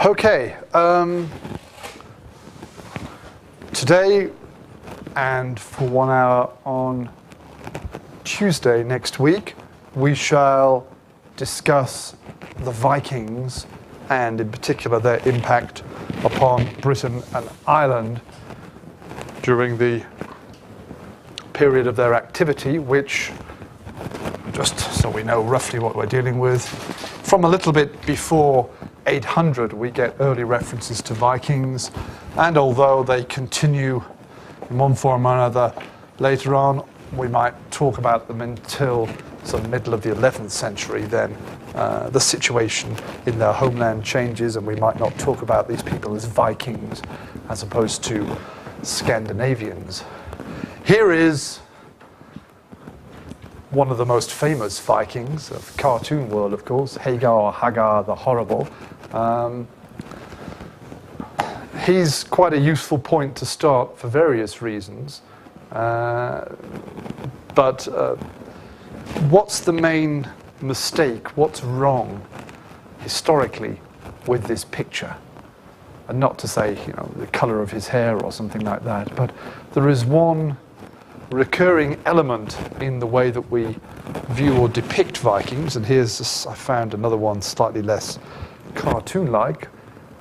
Okay, today and for 1 hour on Tuesday next week, we shall discuss the Vikings and in particular their impact upon Britain and Ireland during the period of their activity, which, just so we know roughly what we're dealing with, from a little bit before 800 we get early references to Vikings, and although they continue in one form or another later on, we might talk about them until the middle of the 11th century. Then the situation in their homeland changes, and we might not talk about these people as Vikings as opposed to Scandinavians. Here is one of the most famous Vikings of the cartoon world, of course, Hagar the Horrible. He's quite a useful point to start for various reasons. But what's the main mistake? What's wrong historically with this picture? And not to say, the color of his hair or something like that, but there is one recurring element in the way that we view or depict Vikings, and I found another one slightly less cartoon-like.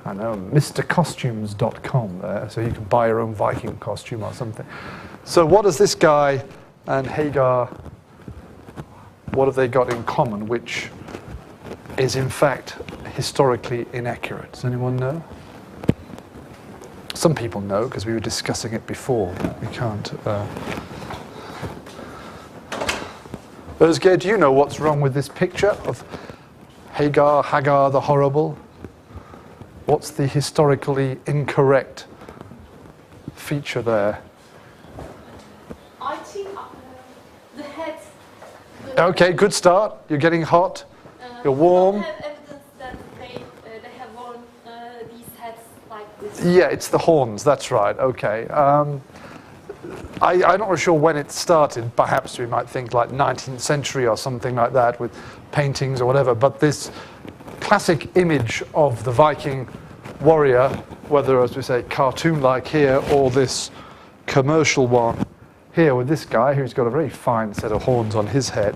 I know, MrCostumes.com there, so you can buy your own Viking costume or something. So what does this guy and Hagar, what have they got in common, which is in fact historically inaccurate? Does anyone know? Some people know, because we were discussing it before. We can't. Özge, do you know what's wrong with this picture of Hagar the Horrible? What's the historically incorrect feature there? I think the head. Okay, good start. You're getting hot. You're warm. We don't have evidence that they have worn these hats like this. Yeah, it's the horns. That's right. Okay. I'm not really sure when it started. Perhaps we might think like 19th century or something like that, with paintings or whatever. But this classic image of the Viking warrior, whether, as we say, cartoon-like here, or this commercial one here with this guy who's got a very fine set of horns on his head.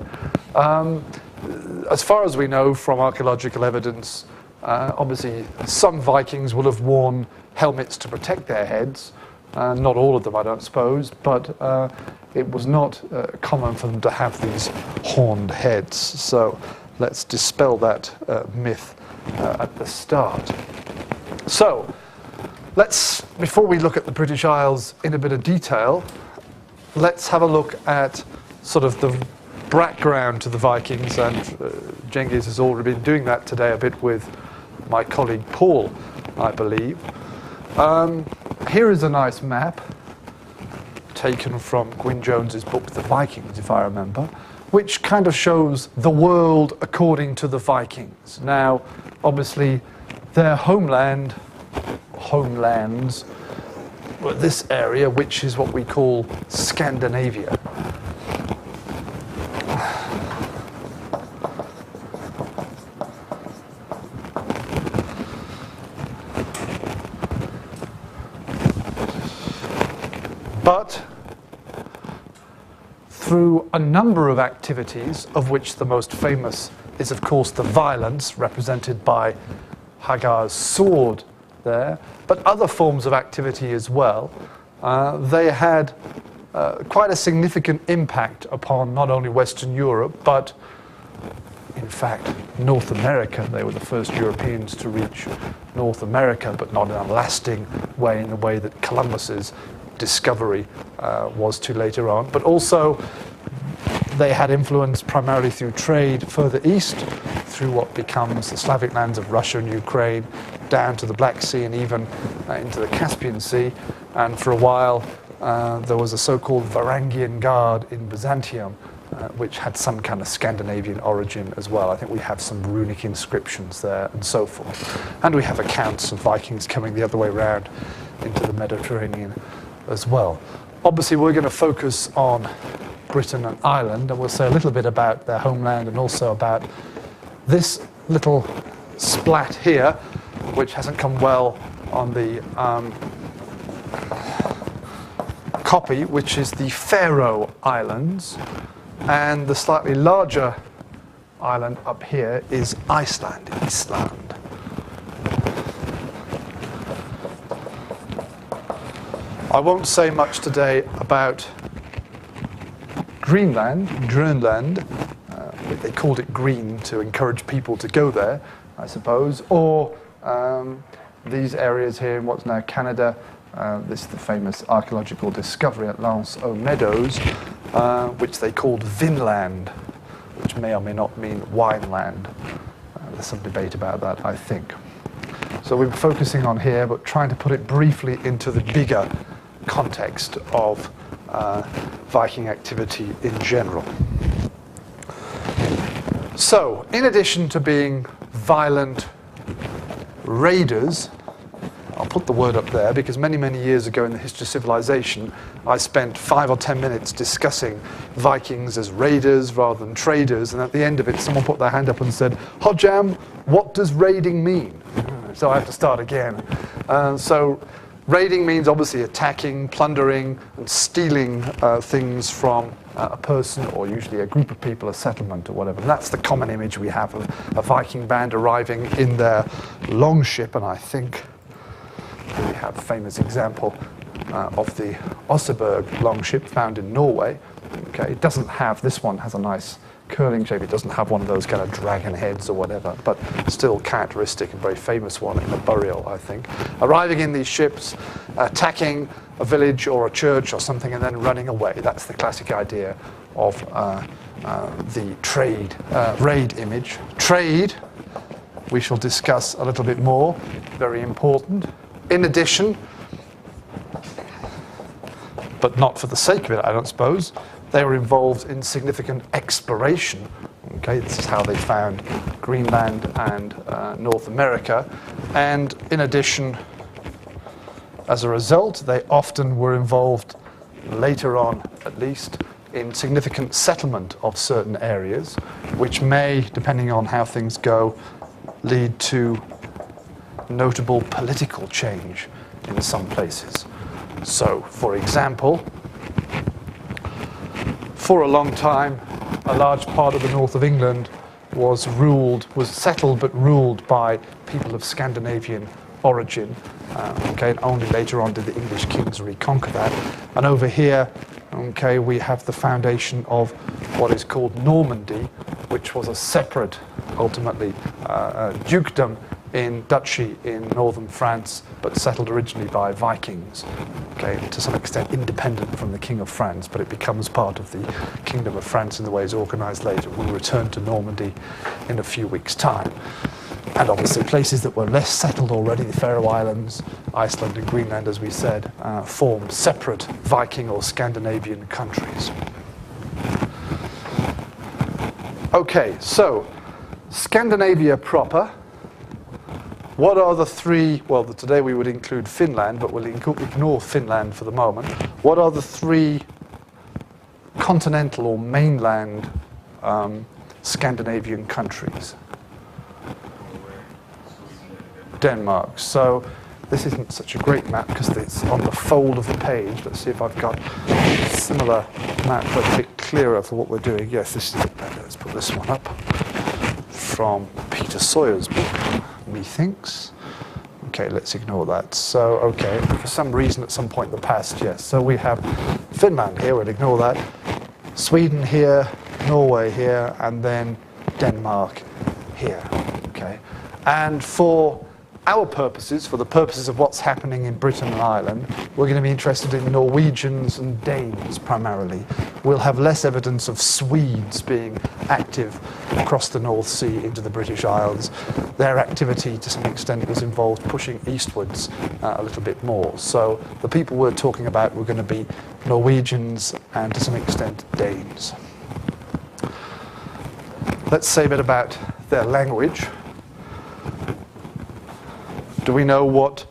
As far as we know from archaeological evidence, obviously some Vikings will have worn helmets to protect their heads. Not all of them, I don't suppose, but it was not common for them to have these horned heads. So let's dispel that myth at the start. So before we look at the British Isles in a bit of detail, let's have a look at sort of the background to the Vikings, and Cengiz has already been doing that today a bit with my colleague Paul, I believe. Here is a nice map taken from Gwyn Jones's book, The Vikings, if I remember, which kind of shows the world according to the Vikings. Now, obviously, their homelands were this area, which is what we call Scandinavia. But through a number of activities, of which the most famous is, of course, the violence represented by Hagar's sword there, but other forms of activity as well, they had quite a significant impact upon not only Western Europe, but in fact North America. They were the first Europeans to reach North America, but not in a lasting way, in the way that Columbus's discovery was to later on. But also they had influence primarily through trade further east, through what becomes the Slavic lands of Russia and Ukraine, down to the Black Sea and even into the Caspian Sea. And for a while there was a so-called Varangian Guard in Byzantium, which had some kind of Scandinavian origin as well. I think we have some runic inscriptions there and so forth. And we have accounts of Vikings coming the other way around into the Mediterranean as well. Obviously, we're going to focus on Britain and Ireland, and we'll say a little bit about their homeland and also about this little splat here, which hasn't come well on the copy, which is the Faroe Islands, and the slightly larger island up here is Iceland. I won't say much today about Greenland. They called it green to encourage people to go there, I suppose, or these areas here in what's now Canada. This is the famous archaeological discovery at Lance aux Meadows, which they called Vinland, which may or may not mean wineland. There's some debate about that, I think. So we're focusing on here, but trying to put it briefly into the bigger context of Viking activity in general. So, in addition to being violent raiders, I'll put the word up there because many, many years ago in the history of civilization, I spent 5 or 10 minutes discussing Vikings as raiders rather than traders, and at the end of it, someone put their hand up and said, "Hodjam, what does raiding mean?" So I have to start again. So raiding means obviously attacking, plundering, and stealing things from a person or usually a group of people, a settlement or whatever. And that's the common image we have of a Viking band arriving in their longship, and I think we have a famous example of the Oseberg longship found in Norway. Okay, it doesn't have, this one has a nice curling shape. It doesn't have one of those kind of dragon heads or whatever, but still characteristic and very famous one in the burial, I think. Arriving in these ships, attacking a village or a church or something, and then running away. That's the classic idea of the raid image. Trade, we shall discuss a little bit more, very important. In addition, but not for the sake of it, I don't suppose, they were involved in significant exploration. Okay, this is how they found Greenland and North America. And in addition, as a result, they often were involved later on, at least, in significant settlement of certain areas, which may, depending on how things go, lead to notable political change in some places. So, for example, for a long time, a large part of the north of England was settled but ruled by people of Scandinavian origin. And only later on did the English kings reconquer that. And over here, we have the foundation of what is called Normandy, which was a separate, ultimately, dukedom in Duchy in northern France, but settled originally by Vikings. To some extent independent from the King of France, but it becomes part of the Kingdom of France in the way it's organized later. We'll return to Normandy in a few weeks' time. And obviously places that were less settled already, the Faroe Islands, Iceland and Greenland, as we said, form separate Viking or Scandinavian countries. Okay, so Scandinavia proper. What are the three, well, today we would include Finland, but we'll ignore Finland for the moment. What are the three continental or mainland Scandinavian countries? Denmark. So this isn't such a great map because it's on the fold of the page. Let's see if I've got a similar map but a bit clearer for what we're doing. Yes, this is a bit better. Let's put this one up from Peter Sawyer's book, Methinks. Okay, let's ignore that. So, okay, for some reason at some point in the past, yes. So we have Finland here, we'll ignore that. Sweden here, Norway here, and then Denmark here, okay. And for our purposes, for the purposes of what's happening in Britain and Ireland, we're going to be interested in Norwegians and Danes primarily. We'll have less evidence of Swedes being active across the North Sea into the British Isles. Their activity, to some extent, was involved pushing eastwards a little bit more. So the people we're talking about were going to be Norwegians and, to some extent, Danes. Let's say a bit about their language. Do we know what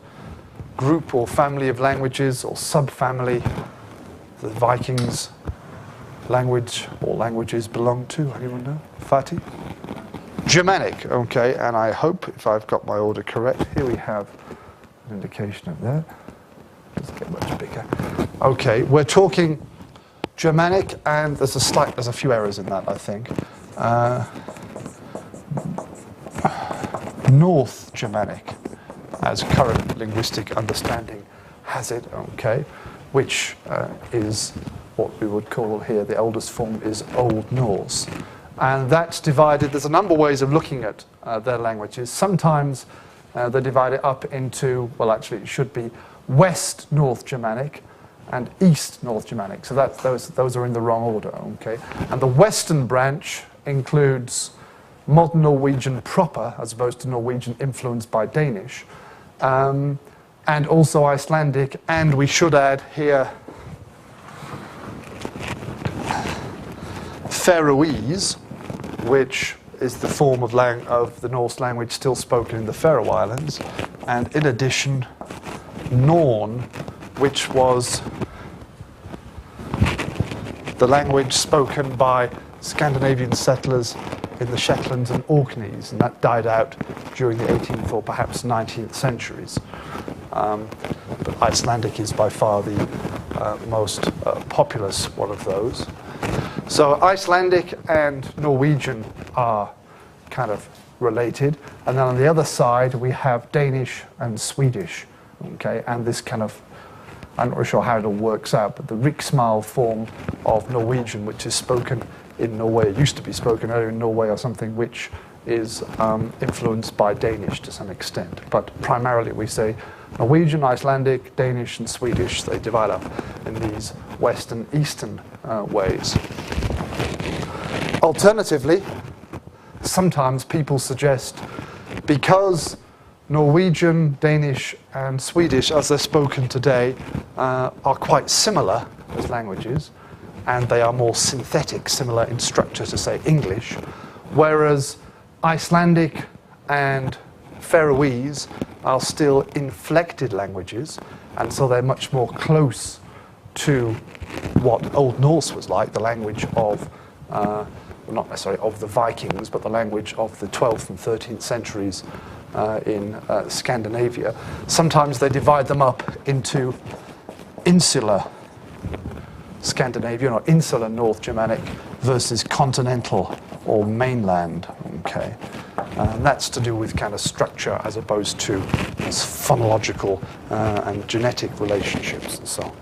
group or family of languages or subfamily the Vikings' language or languages belong to? Anyone know? Fatih? Germanic, okay, and I hope if I've got my order correct, here we have an indication of that. Let's get much bigger. Okay, we're talking Germanic, and there's a few errors in that, I think. North Germanic, as current linguistic understanding has it, okay, which is what we would call here, the oldest form is Old Norse. And that's divided, there's a number of ways of looking at their languages. Sometimes they divide it up into, well actually it should be West North Germanic and East North Germanic. So those are in the wrong order, okay. And the Western branch includes modern Norwegian proper, as opposed to Norwegian influenced by Danish, and also Icelandic, and we should add here Faroese, which is the form of the Norse language still spoken in the Faroe Islands, and in addition Norn, which was the language spoken by Scandinavian settlers in the Shetlands and Orkneys, and that died out during the 18th or perhaps 19th centuries. But Icelandic is by far the most populous one of those. So Icelandic and Norwegian are kind of related, and then on the other side we have Danish and Swedish, okay, and this kind of, I'm not really sure how it all works out, but the Riksmal form of Norwegian, which is spoken in Norway, it used to be spoken earlier in Norway or something, which is influenced by Danish to some extent. But primarily we say Norwegian, Icelandic, Danish and Swedish. They divide up in these West and Eastern ways. Alternatively, sometimes people suggest, because Norwegian, Danish and Swedish, as they're spoken today, are quite similar as languages, and they are more synthetic, similar in structure to, say, English, whereas Icelandic and Faroese are still inflected languages, and so they're much more close to what Old Norse was like, the language of, not necessarily of the Vikings, but the language of the 12th and 13th centuries in Scandinavia. Sometimes they divide them up into insular Scandinavian or insular North Germanic versus continental or mainland, okay. And that's to do with kind of structure as opposed to phonological and genetic relationships and so on.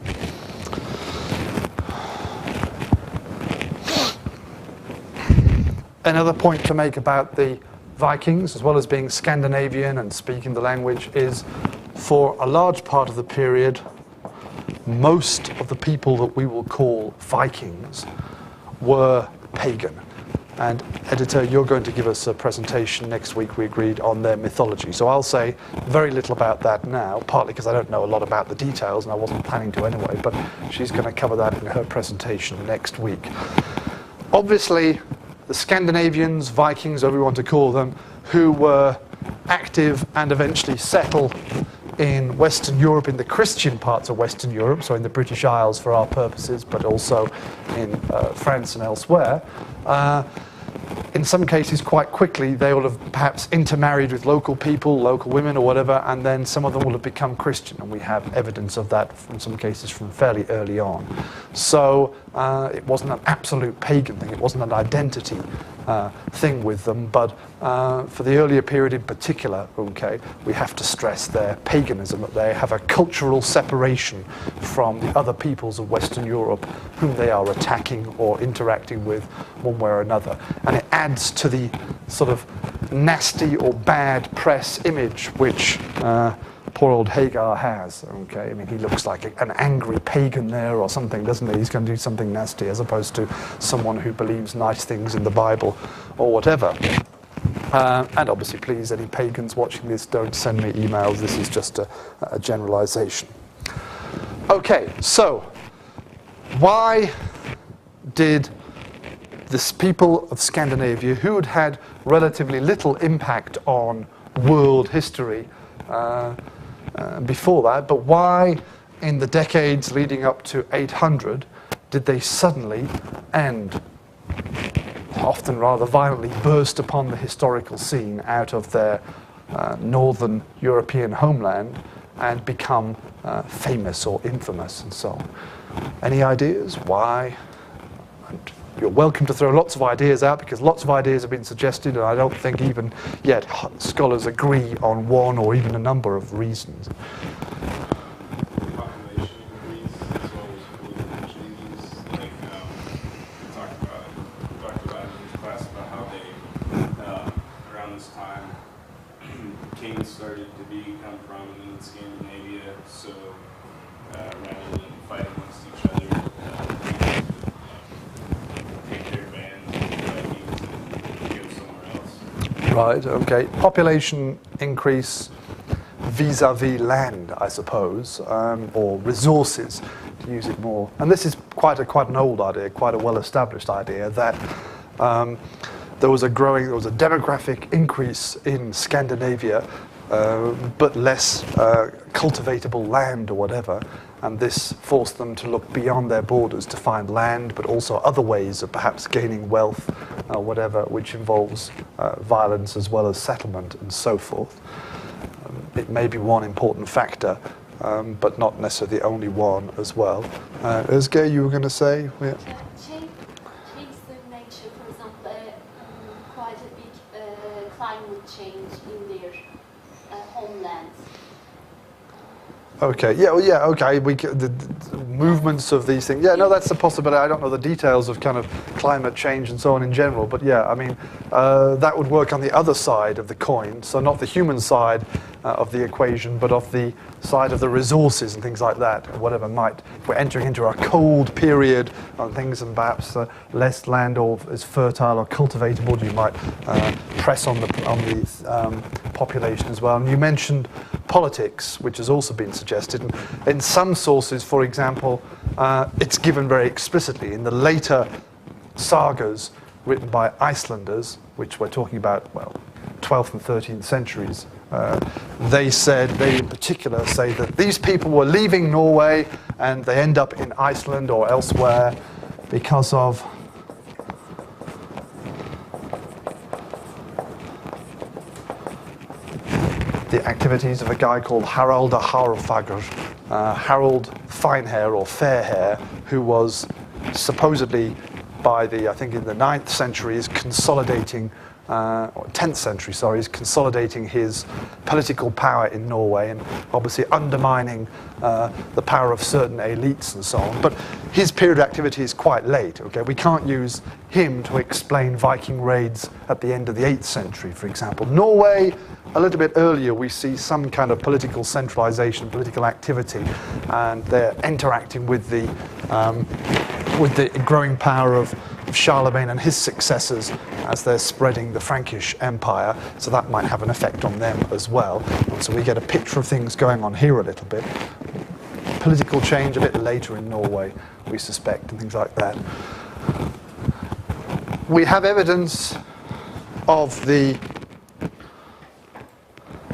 Another point to make about the Vikings, as well as being Scandinavian and speaking the language, is for a large part of the period, most of the people that we will call Vikings were pagan. And editor, you're going to give us a presentation next week, we agreed, on their mythology. So I'll say very little about that now, partly because I don't know a lot about the details, and I wasn't planning to anyway, but she's going to cover that in her presentation next week. Obviously, the Scandinavians, Vikings, whatever you want to call them, who were active and eventually settled in Western Europe, in the Christian parts of Western Europe, so in the British Isles for our purposes, but also in France and elsewhere. In some cases, quite quickly, they will have perhaps intermarried with local people, local women or whatever, and then some of them will have become Christian, and we have evidence of that in some cases from fairly early on. So it wasn't an absolute pagan thing, it wasn't an identity thing with them, but for the earlier period in particular, okay, we have to stress their paganism, that they have a cultural separation from the other peoples of Western Europe whom they are attacking or interacting with one way or another. And it adds to the sort of nasty or bad press image which poor old Hagar has, okay? I mean, he looks like an angry pagan there or something, doesn't he? He's going to do something nasty as opposed to someone who believes nice things in the Bible or whatever. And obviously, please, any pagans watching this, don't send me emails. This is just a generalization. Okay, so why did this people of Scandinavia, who had had relatively little impact on world history before that, but why in the decades leading up to 800 did they suddenly and often rather violently, burst upon the historical scene out of their northern European homeland and become famous or infamous and so on. Any ideas why? And you're welcome to throw lots of ideas out, because lots of ideas have been suggested, and I don't think even yet scholars agree on one or even a number of reasons. Population increase as well as political changes. Like we talked about in this class about how they around this time kings started to become prominent in Scandinavia. So rather than fight against each other, take their bands of Vikings and go somewhere else. Right, okay. Population increase vis-a-vis land, I suppose, or resources, to use it more. And this is quite an old idea, quite a well-established idea, that there was a demographic increase in Scandinavia, but less cultivatable land or whatever, and this forced them to look beyond their borders to find land, but also other ways of perhaps gaining wealth, whatever, which involves violence as well as settlement and so forth. It may be one important factor, but not necessarily the only one as well. Özge, you were going to say? Yeah. Change the nature, for example, quite a big climate change in their homelands. Okay. Yeah. Well, yeah. Okay. The movements of these things. Yeah. No, that's a possibility. I don't know the details of kind of climate change and so on in general, but yeah. I mean, that would work on the other side of the coin. So not the human side of the equation, but of the side of the resources and things like that. Whatever might. If we're entering into a cold period on things, and perhaps less land or is fertile or cultivatable, you might press on the population as well. And you mentioned politics, which has also been suggested. And in some sources, for example, it's given very explicitly in the later sagas written by Icelanders, which we're talking about, well, 12th and 13th centuries. They in particular say that these people were leaving Norway and they end up in Iceland or elsewhere because of the activities of a guy called Harald Haarfagr, Harold Finehair or Fairhair, who was supposedly I think in the 9th century is consolidating, or 10th century, sorry, is consolidating his political power in Norway and obviously undermining the power of certain elites and so on. But his period of activity is quite late, okay? We can't use him to explain Viking raids at the end of the 8th century, for example. Norway, a little bit earlier, we see some kind of political centralization, political activity, and they're interacting with the growing power of Charlemagne and his successors as they're spreading the Frankish Empire, so that might have an effect on them as well. And so we get a picture of things going on here a little bit. Political change a bit later in Norway, we suspect, and things like that. We have evidence of the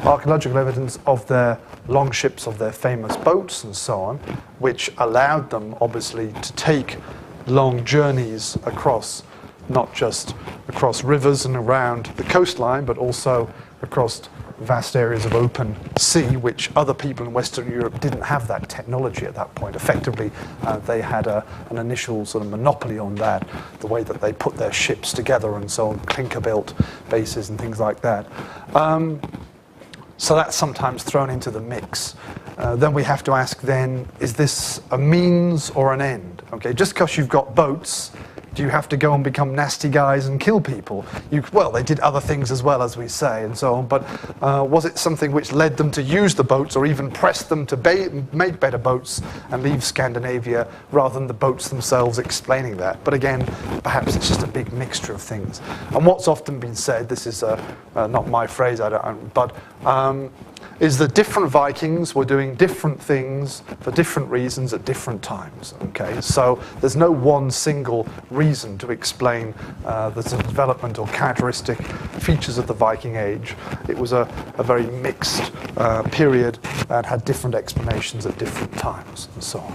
archaeological evidence of their longships, of their famous boats and so on, which allowed them obviously to take long journeys across, not just across rivers and around the coastline, but also across vast areas of open sea, which other people in Western Europe didn't have that technology at that point. Effectively, they had an initial sort of monopoly on that, the way that they put their ships together and so on, clinker-built bases and things like that. So that's sometimes thrown into the mix. Then we have to ask then, is this a means or an end? Okay, just because you've got boats, do you have to go and become nasty guys and kill people? Well, they did other things as well, as we say, and so on, but was it something which led them to use the boats or even press them to make better boats and leave Scandinavia rather than the boats themselves explaining that? But again, perhaps it's just a big mixture of things. And what's often been said, this is not my phrase, is that different Vikings were doing different things for different reasons at different times. Okay, so there's no one single reason to explain the development or characteristic features of the Viking Age. It was a very mixed period and had different explanations at different times, and so on.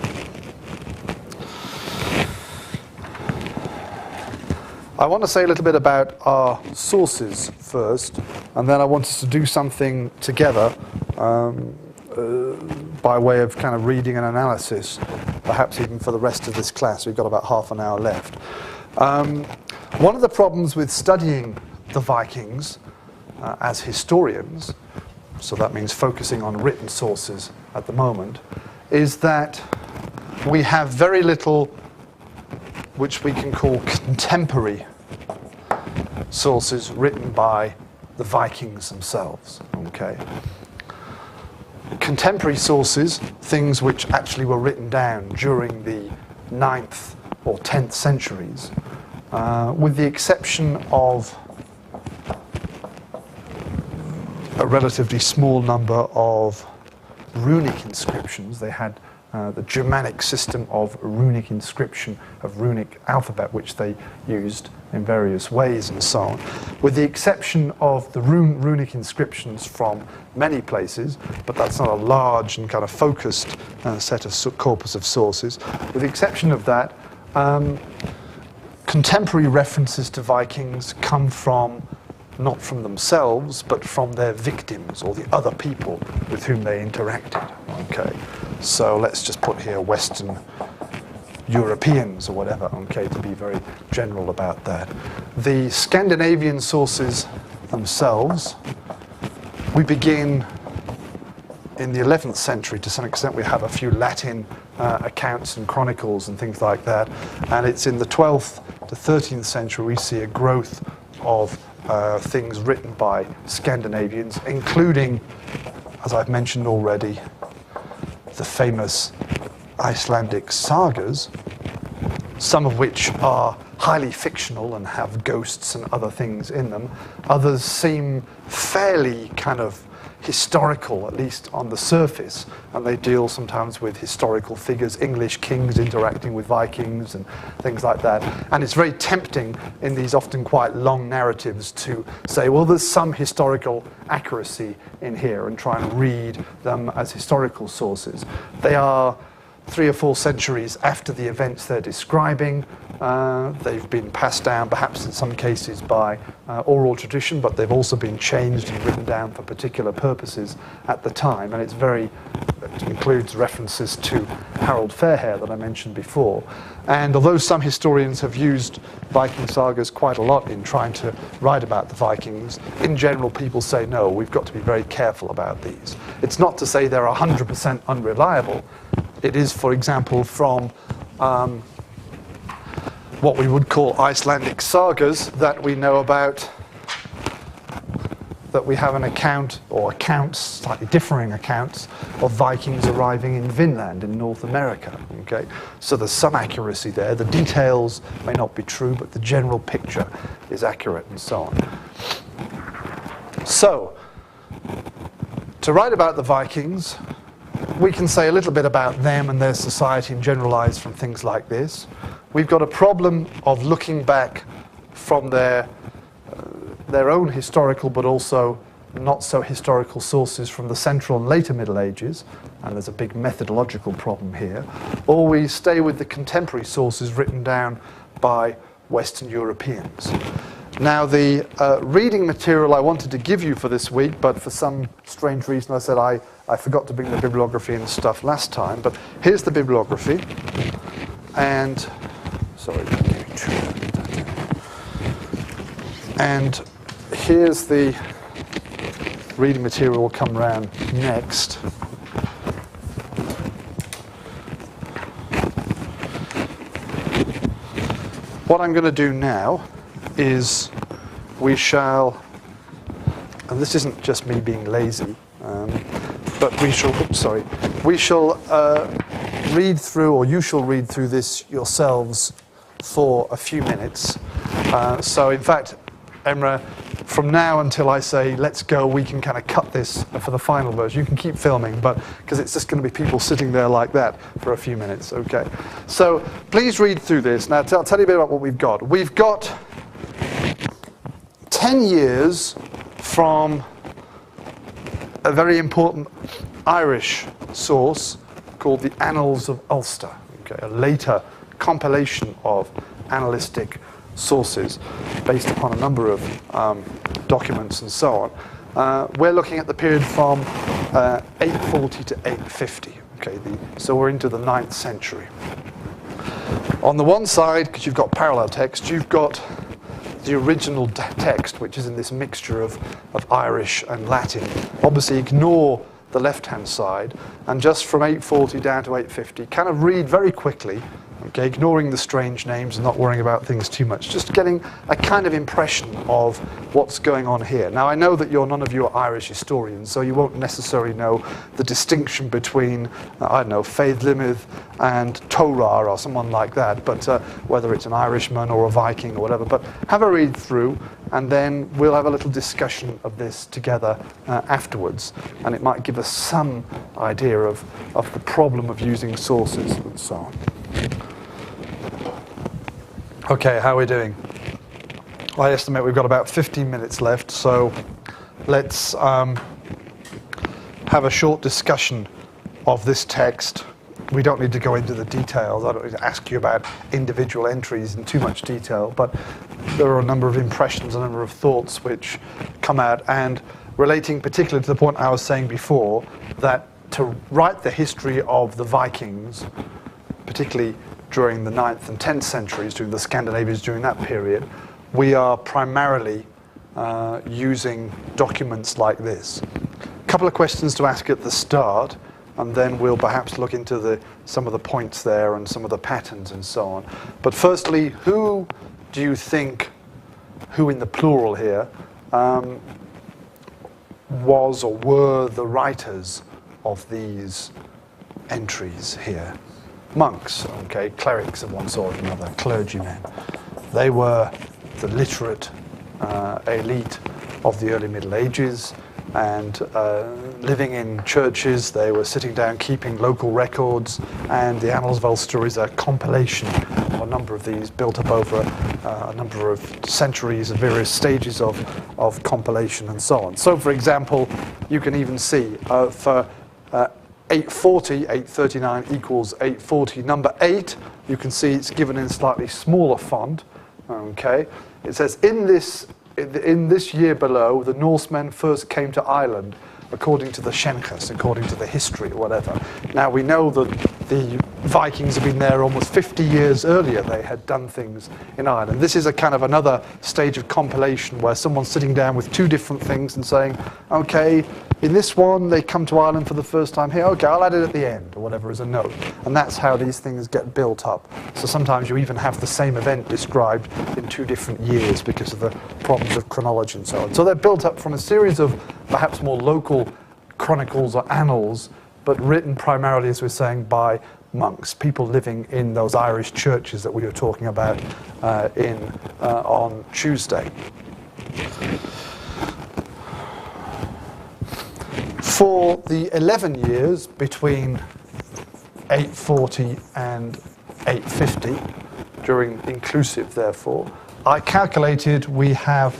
I want to say a little bit about our sources first, and then I want us to do something together by way of kind of reading and analysis, perhaps even for the rest of this class. We've got about half an hour left. One of the problems with studying the Vikings as historians, so that means focusing on written sources at the moment, is that we have very little which we can call contemporary sources written by the Vikings themselves. Okay. Contemporary sources, things which actually were written down during the 9th or 10th centuries, with the exception of a relatively small number of runic inscriptions. They had the Germanic system of runic inscription, of runic alphabet, which they used in various ways and so on. With the exception of the runic inscriptions from many places, but that's not a large and kind of focused set of corpus of sources. With the exception of that, contemporary references to Vikings come from, not from themselves, but from their victims or the other people with whom they interacted. Okay, so let's just put here Western Europeans or whatever, okay, to be very general about that. The Scandinavian sources themselves, we begin in the 11th century to some extent. We have a few Latin accounts and chronicles and things like that, and it's in the 12th to 13th century we see a growth of things written by Scandinavians, including, as I've mentioned already, the famous Icelandic sagas, some of which are highly fictional and have ghosts and other things in them. Others seem fairly kind of historical, at least on the surface, and they deal sometimes with historical figures, English kings interacting with Vikings and things like that. And it's very tempting in these often quite long narratives to say, well, there's some historical accuracy in here, and try and read them as historical sources. They are 3 or 4 centuries after the events they're describing. They've been passed down, perhaps in some cases by oral tradition, but they've also been changed and written down for particular purposes at the time. And it includes references to Harold Fairhair that I mentioned before. And although some historians have used Viking sagas quite a lot in trying to write about the Vikings, in general people say, no, we've got to be very careful about these. It's not to say they're 100% unreliable. It is, for example, from what we would call Icelandic sagas that we know about, that we have an account, or accounts, slightly differing accounts, of Vikings arriving in Vinland in North America. Okay? So there's some accuracy there. The details may not be true, but the general picture is accurate and so on. So, to write about the Vikings, we can say a little bit about them and their society and generalize from things like this. We've got a problem of looking back from their own historical but also not so historical sources from the Central and later Middle Ages, and there's a big methodological problem here. Or we stay with the contemporary sources written down by Western Europeans. Now, the reading material I wanted to give you for this week, but for some strange reason I said I forgot to bring the bibliography and stuff last time, but here's the bibliography. And, sorry, and here's the reading material will come around next. What I'm going to do now is we shall, and this isn't just me being lazy, but we shall, we shall read through, or you shall read through this yourselves for a few minutes. So in fact, Emre, from now until I say let's go, we can kind of cut this for the final version. You can keep filming, but because it's just going to be people sitting there like that for a few minutes. Okay. So please read through this. Now I'll tell you a bit about what we've got. We've got 10 years from a very important Irish source called the Annals of Ulster, okay, a later compilation of annalistic sources based upon a number of documents and so on. We're looking at the period from 840 to 850. Okay, so we're into the 9th century. On the one side, because you've got parallel text, you've got the original text, which is in this mixture of Irish and Latin. Obviously, ignore the left-hand side, and just from 840 down to 850, kind of read very quickly, okay, ignoring the strange names and not worrying about things too much, just getting a kind of impression of what's going on here. Now, I know that none of you are Irish historians, so you won't necessarily know the distinction between, I don't know, Faith Limith and Torah or someone like that, but whether it's an Irishman or a Viking or whatever. But have a read through, and then we'll have a little discussion of this together afterwards, and it might give us some idea of the problem of using sources and so on. Okay, how are we doing? I estimate we've got about 15 minutes left, so let's have a short discussion of this text. We don't need to go into the details. I don't need to ask you about individual entries in too much detail, but there are a number of impressions, a number of thoughts which come out, and relating particularly to the point I was saying before, that to write the history of the Vikings, particularly during the 9th and 10th centuries, during the Scandinavians, during that period, we are primarily using documents like this. A couple of questions to ask at the start, and then we'll perhaps look into some of the points there and some of the patterns and so on. But firstly, who do you think, who in the plural here, was or were the writers of these entries here? Monks, okay, clerics of one sort or another, clergymen. They were the literate elite of the early Middle Ages, and living in churches. They were sitting down, keeping local records, and the Annals of Ulster is a compilation of a number of these built up over a number of centuries of various stages of compilation and so on. So, for example, you can even see for 840, 839 equals 840. Number 8, you can see it's given in slightly smaller font. Okay, it says, in this year below, the Norsemen first came to Ireland, according to the Shenchas, according to the history or whatever. Now, we know that the Vikings have been there almost 50 years earlier. They had done things in Ireland. This is a kind of another stage of compilation where someone's sitting down with two different things and saying, okay, in this one, they come to Ireland for the first time here. Okay, I'll add it at the end, or whatever, as a note. And that's how these things get built up. So sometimes you even have the same event described in two different years because of the problems of chronology and so on. So they're built up from a series of perhaps more local chronicles or annals, but written primarily, as we're saying, by monks, people living in those Irish churches that we were talking about on Tuesday. For the 11 years between 840 and 850, during inclusive, therefore, I calculated we have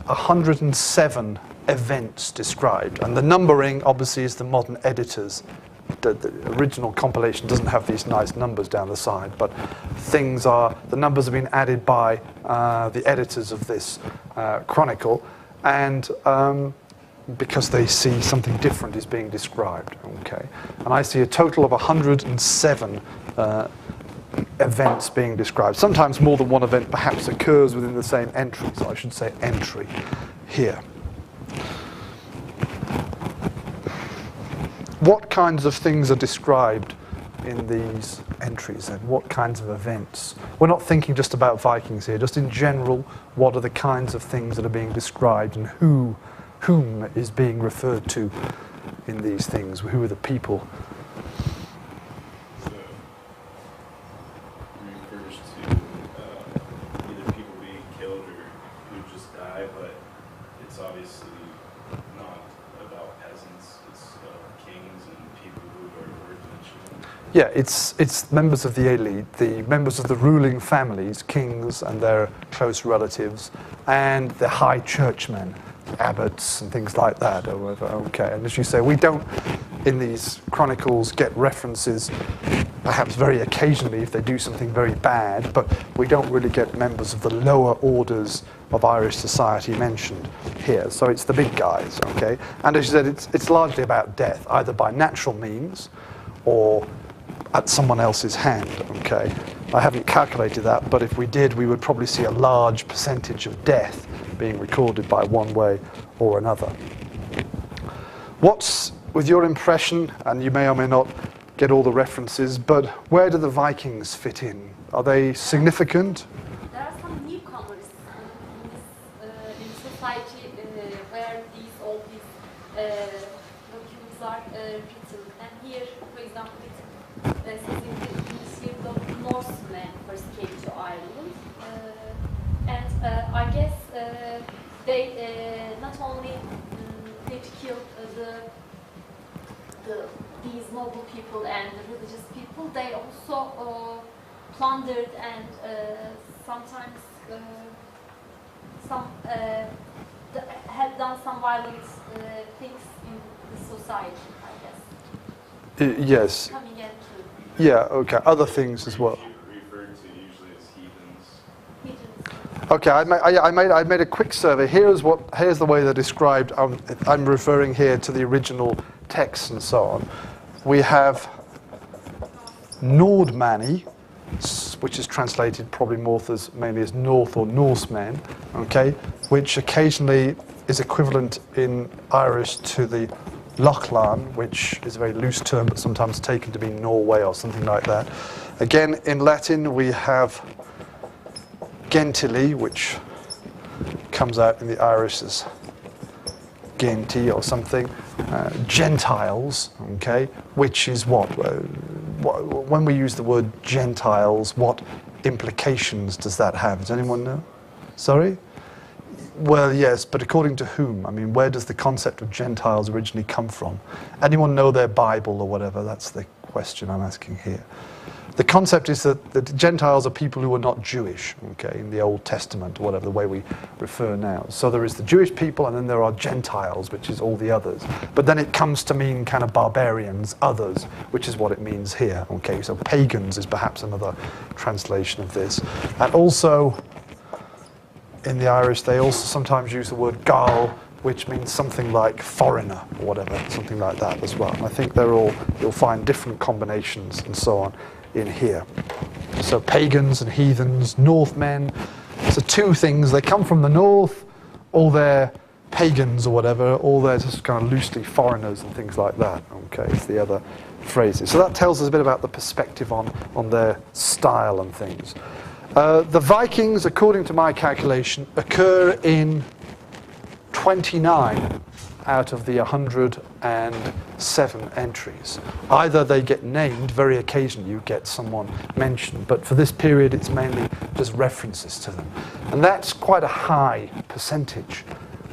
107 events described. And the numbering, obviously, is the modern editors. The original compilation doesn't have these nice numbers down the side, but the numbers have been added by the editors of this chronicle, and because they see something different is being described. Okay, and I see a total of 107 events being described. Sometimes more than one event perhaps occurs within the same entry, so I should say entry here. What kinds of things are described in these entries, and what kinds of events? We're not thinking just about Vikings here, just in general, what are the kinds of things that are being described, and whom is being referred to in these things? Who are the people? So, it refers to either people being killed or who just die, but it's obviously not about peasants. It's kings and people who are worth mentioning. Yeah, it's members of the elite, the members of the ruling families, kings and their close relatives, and the high churchmen, abbots and things like that. Okay, and as you say, we don't in these chronicles get references perhaps very occasionally if they do something very bad, but we don't really get members of the lower orders of Irish society mentioned here. So it's the big guys, okay? And as you said, it's largely about death, either by natural means or at someone else's hand, okay? I haven't calculated that, but if we did, we would probably see a large percentage of death being recorded by one way or another. What's, with your impression, and you may or may not get all the references, but where do the Vikings fit in? Are they significant? There are some newcomers in society where all these documents are written. And here, for example, it says in this year the Norsemen first came to Ireland. And I guess they not only did kill these noble people and the religious people, they also plundered and sometimes had done some violent things in the society, I guess. Yes. Coming into Yeah, okay. Other things as well. Referred to usually as heathens. heathens. Okay, I made a quick survey. Here's the way they're described. I'm referring here to the original text and so on. We have Nordmanni, which is translated probably mainly as North or Norsemen, okay, which occasionally is equivalent in Irish to the Lochlan, which is a very loose term but sometimes taken to be Norway or something like that. Again, in Latin we have Gentili, which comes out in the Irish as Genti or something. Gentiles, okay, which is what? When we use the word Gentiles, what implications does that have? Does anyone know? Sorry? Well, yes, but according to whom? I mean, where does the concept of Gentiles originally come from? Anyone know their Bible or whatever? That's the question I'm asking here. The concept is that the Gentiles are people who are not Jewish, okay, in the Old Testament, or whatever the way we refer now. So there is the Jewish people, and then there are Gentiles, which is all the others. But then it comes to mean kind of barbarians, others, which is what it means here, okay. So pagans is perhaps another translation of this. And also, in the Irish, they also sometimes use the word Gael, which means something like foreigner, or whatever, something like that as well. And I think they're all, you'll find different combinations and so on in here. So pagans and heathens, Northmen. So two things, they come from the north, or they're pagans or whatever, or they're just kind of loosely foreigners and things like that. Okay, it's the other phrases. So that tells us a bit about the perspective on their style and things. The Vikings, according to my calculation, occur in 29 out of the 107 entries. Either they get named, very occasionally you get someone mentioned, but for this period it's mainly just references to them. And that's quite a high percentage,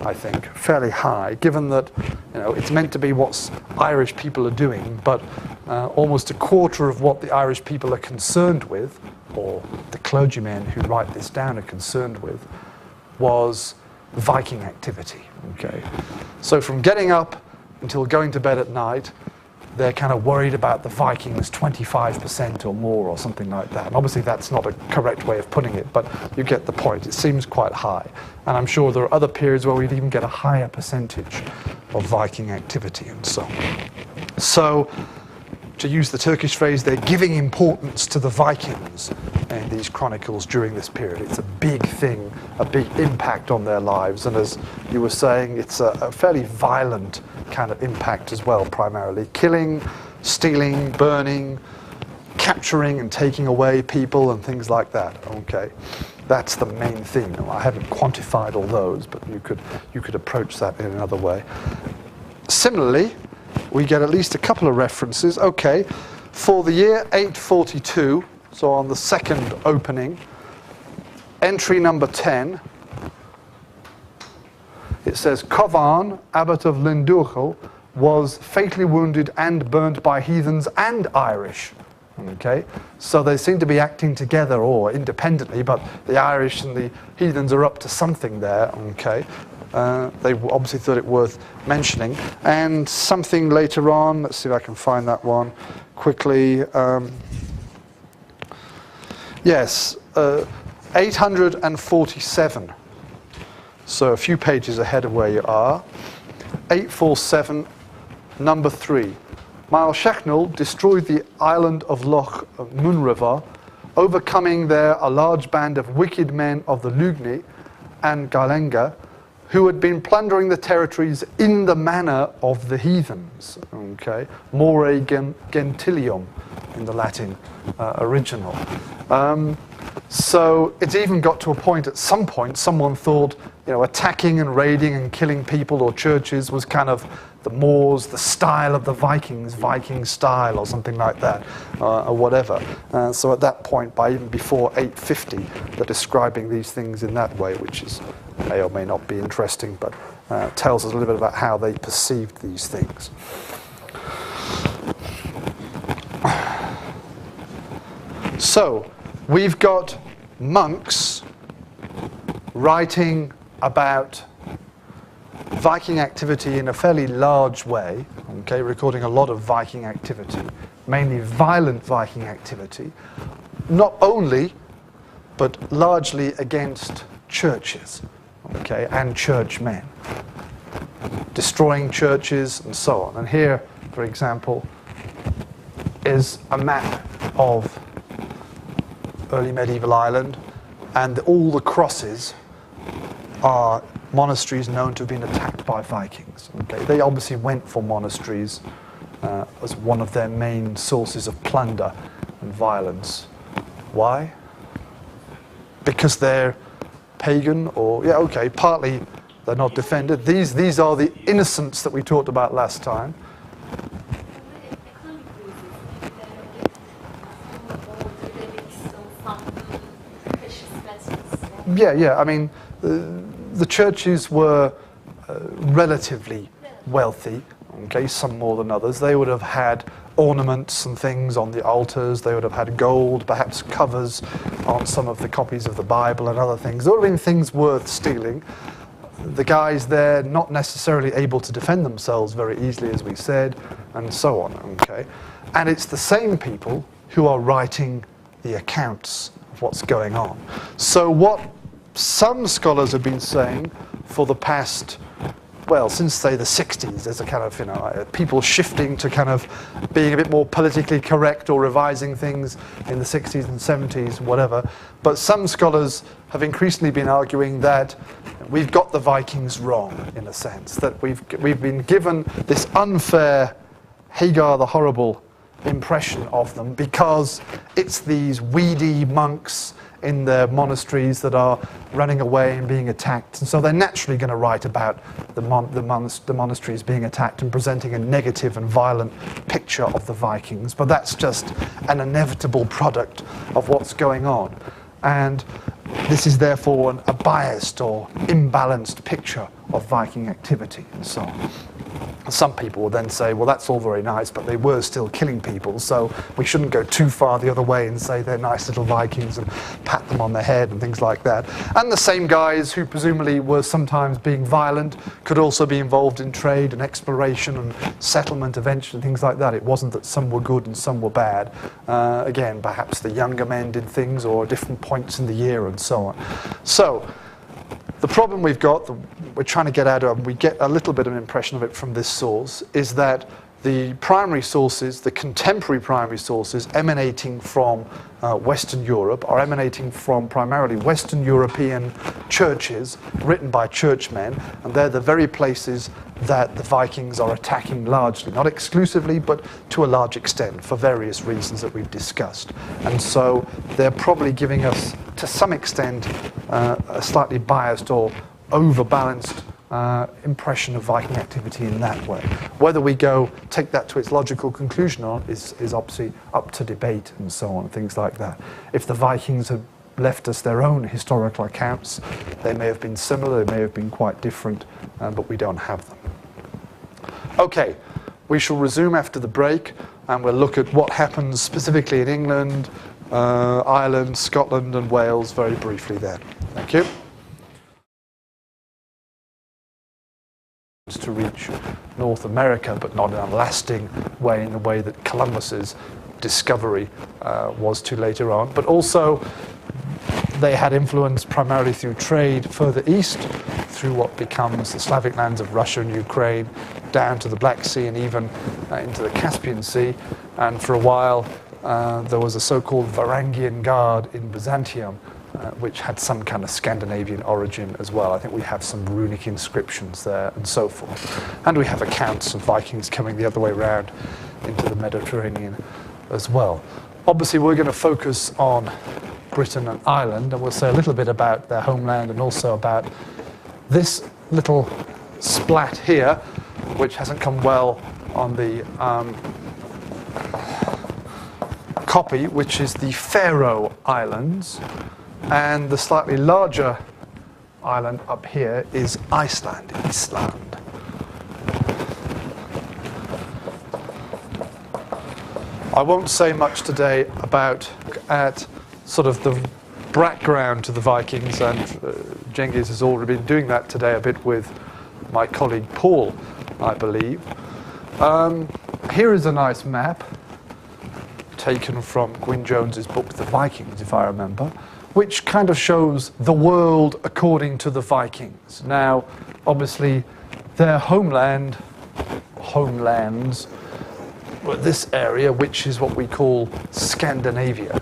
I think, fairly high, given that it's meant to be what Irish people are doing, but almost a quarter of what the Irish people are concerned with, or the clergymen who write this down are concerned with, was Viking activity. Okay, so from getting up until going to bed at night, they're kind of worried about the Vikings 25% or more or something like that. And obviously that's not a correct way of putting it, but you get the point. It seems quite high. And I'm sure there are other periods where we'd even get a higher percentage of Viking activity and so on. So, to use the Turkish phrase, they're giving importance to the Vikings in these chronicles during this period. It's a big thing, a big impact on their lives. And as you were saying, it's a fairly violent kind of impact as well, primarily. Killing, stealing, burning, capturing and taking away people and things like that. Okay, that's the main thing. I haven't quantified all those, but you could approach that in another way. Similarly, we get at least a couple of references. Okay, for the year 842, so on the second opening, entry number 10, it says, Covan, abbot of Lindurchel, was fatally wounded and burnt by heathens and Irish. Okay, so they seem to be acting together or independently, but the Irish and the heathens are up to something there. Okay. They obviously thought it worth mentioning. And something later on, let's see if I can find that one quickly. Yes, 847. So a few pages ahead of where you are. 847, number 3. Mael Shechnel destroyed the island of Loch Munriver, overcoming there a large band of wicked men of the Lugni and Gailenga, who had been plundering the territories in the manner of the heathens. Okay, more gentilium in the Latin original. So it's even got to a point, at some point, someone thought, you know, attacking and raiding and killing people or churches was kind of the Moors, the style of the Vikings, Viking style or something like that, or whatever. So at that point, by even before 850, they're describing these things in that way, which is may or may not be interesting, but tells us a little bit about how they perceived these things. So, we've got monks writing about Viking activity in a fairly large way, okay, recording a lot of Viking activity, mainly violent Viking activity, not only, but largely against churches, okay, and churchmen, destroying churches and so on. And here, for example, is a map of early medieval Ireland, and all the crosses are monasteries known to have been attacked by Vikings. Okay? They obviously went for monasteries as one of their main sources of plunder and violence. Why? Because they're pagan, or, yeah, okay, partly they're not defended. These are the innocents that we talked about last time. Yeah, I mean, the churches were relatively wealthy, okay, some more than others. They would have had ornaments and things on the altars. They would have had gold, perhaps covers on some of the copies of the Bible and other things. There would have been things worth stealing. The guys there not necessarily able to defend themselves very easily, as we said, and so on, okay. And it's the same people who are writing the accounts of what's going on. So what some scholars have been saying for the past, well, since, say, the 60s, there's a kind of, you know, people shifting to kind of being a bit more politically correct or revising things in the 60s and 70s, whatever. But some scholars have increasingly been arguing that we've got the Vikings wrong, in a sense, that we've been given this unfair Hagar the Horrible impression of them because it's these weedy monks in their monasteries that are running away and being attacked. And so they're naturally going to write about the monasteries being attacked and presenting a negative and violent picture of the Vikings. But that's just an inevitable product of what's going on. And this is therefore a biased or imbalanced picture of Viking activity and so on. Some people will then say, well, that's all very nice, but they were still killing people, so we shouldn't go too far the other way and say they're nice little Vikings and pat them on the head and things like that. And the same guys who presumably were sometimes being violent could also be involved in trade and exploration and settlement eventually, things like that. It wasn't that some were good and some were bad. Again, perhaps the younger men did things or different points in the year and so on. So the problem we've got, we're trying to get out of, and we get a little bit of an impression of it from this source, is that the primary sources, the contemporary primary sources emanating from Western Europe, are emanating from primarily Western European churches written by churchmen, and they're the very places that the Vikings are attacking largely, not exclusively, but to a large extent, for various reasons that we've discussed. And so they're probably giving us, to some extent, a slightly biased or overbalanced impression of Viking activity in that way. Whether we take that to its logical conclusion or not is obviously up to debate and so on, things like that. If the Vikings had left us their own historical accounts, they may have been similar, they may have been quite different, but we don't have them. Okay, we shall resume after the break, and we'll look at what happens specifically in England, Ireland, Scotland and Wales very briefly then. Thank you. To reach North America, but not in a lasting way, in the way that Columbus's discovery was to later on. But also they had influence primarily through trade further east, through what becomes the Slavic lands of Russia and Ukraine, down to the Black Sea and even into the Caspian Sea. And for a while, there was a so-called Varangian Guard in Byzantium, which had some kind of Scandinavian origin as well. I think we have some runic inscriptions there and so forth. And we have accounts of Vikings coming the other way around into the Mediterranean as well. Obviously, we're going to focus on Britain and Ireland, and we'll say a little bit about their homeland and also about this little splat here, which hasn't come well on the copy, which is the Faroe Islands, and the slightly larger island up here is Iceland. I won't say much today about sort of the background to the Vikings, and Cengiz has already been doing that today a bit with my colleague Paul, I believe. Here is a nice map taken from Gwyn Jones's book, The Vikings, if I remember, which kind of shows the world according to the Vikings. Now, obviously, their homelands were this area, which is what we call Scandinavia.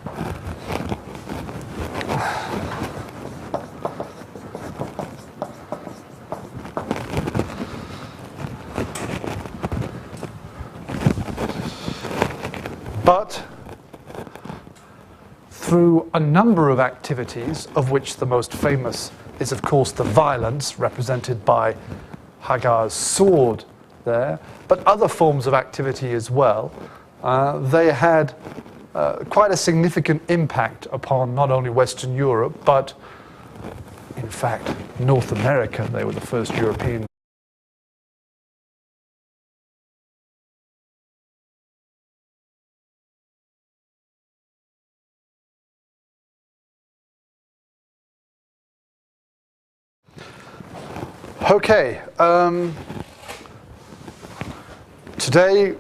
But through a number of activities, of which the most famous is, of course, the violence represented by Hagar's sword there, but other forms of activity as well, they had quite a significant impact upon not only Western Europe, but in fact, North America. They were the first European. Okay, today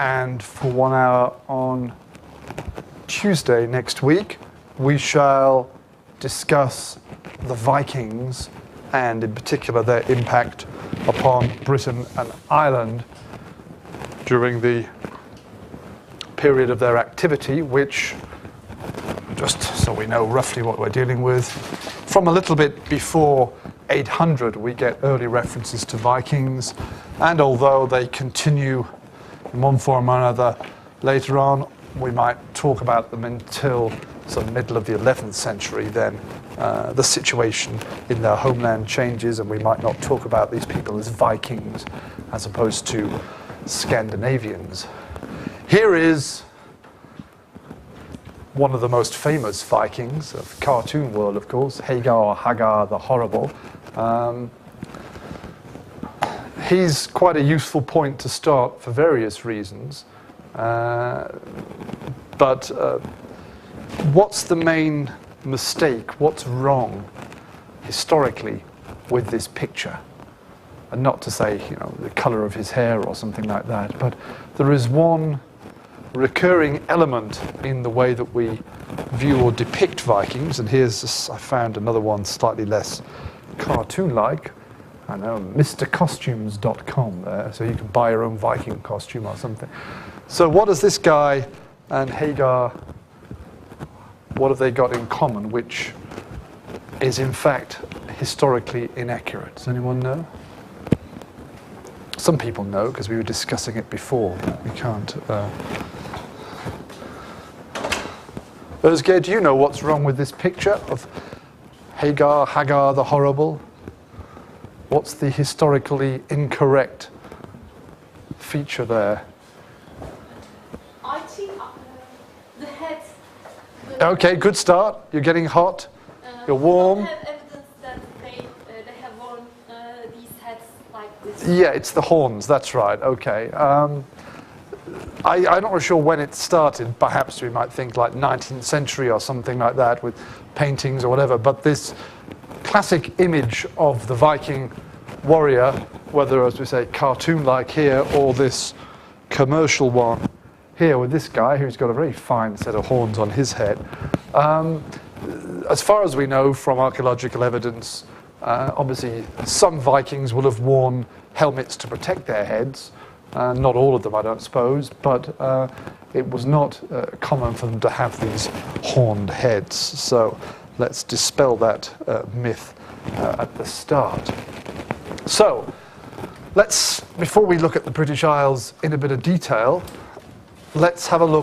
and for 1 hour on Tuesday next week, we shall discuss the Vikings and in particular their impact upon Britain and Ireland during the period of their activity, which, just so we know roughly what we're dealing with, from a little bit before 800 we get early references to Vikings, and although they continue in one form or another later on, we might talk about them until the middle of the 11th century. Then the situation in their homeland changes, and we might not talk about these people as Vikings as opposed to Scandinavians. Here is one of the most famous Vikings of the cartoon world, of course, Hagar the Horrible. He's quite a useful point to start for various reasons. But what's the main mistake? What's wrong historically with this picture? And not to say, the color of his hair or something like that, but there is one recurring element in the way that we view or depict Vikings, and I found another one slightly less cartoon-like. I know, MrCostumes.com there, so you can buy your own Viking costume or something. So what does this guy and Hagar, what have they got in common, which is in fact historically inaccurate? Does anyone know? Some people know, because we were discussing it before. We can't. Özge, do you know what's wrong with this picture of Hagar the Horrible? What's the historically incorrect feature there? I think the head. Okay, good start. You're getting hot. You're warm. We don't have evidence that they have worn these hats like this. Yeah, it's the horns. That's right. Okay. I'm not sure when it started. Perhaps we might think like 19th century or something like that, with paintings or whatever. But this classic image of the Viking warrior, whether, as we say, cartoon-like here or this commercial one here with this guy who's got a very fine set of horns on his head. As far as we know from archaeological evidence, obviously some Vikings will have worn helmets to protect their heads. Not all of them, I don't suppose, but it was not common for them to have these horned heads. So let's dispel that myth at the start. So before we look at the British Isles in a bit of detail, let's have a look